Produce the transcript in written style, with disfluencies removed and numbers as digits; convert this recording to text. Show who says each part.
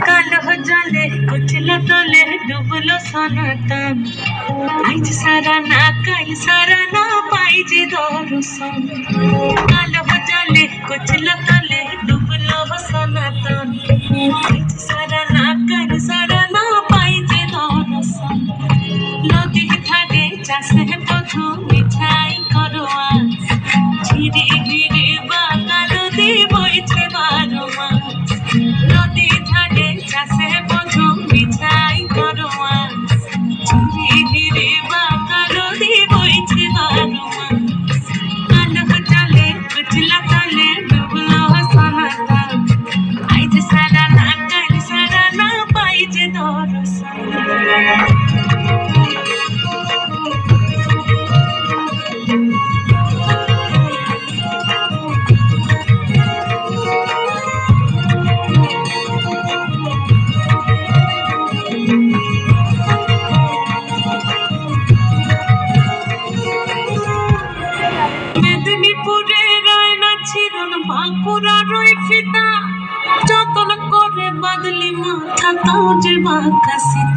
Speaker 1: कालो जले कुचला तले डुबलो सनातन आज सारा ना कल सारा ना पाइजे दर्शन कालो जले कुचला तले डुबलो सनातन आज सारा ना कल सारा ना पाइजे दर्शन नदी थाके चासे पथु मिठाई करवा झिरे झिरे बाकालो दे बइछे बारमा नदी थाके चासे पथु मिठाई करवा झिरे झिरे बाकालो दे बइछे बारमा कालो चले कुचला तले डुबलो सनातन आज सारा ना कल सारा ना पाइजे दर्शन মেদিনীপুরে রায়না ছিলেন বাঁকুড়ার ফিতা যতন করে বাদলি মাথা তাও যে বাঁকা সীতা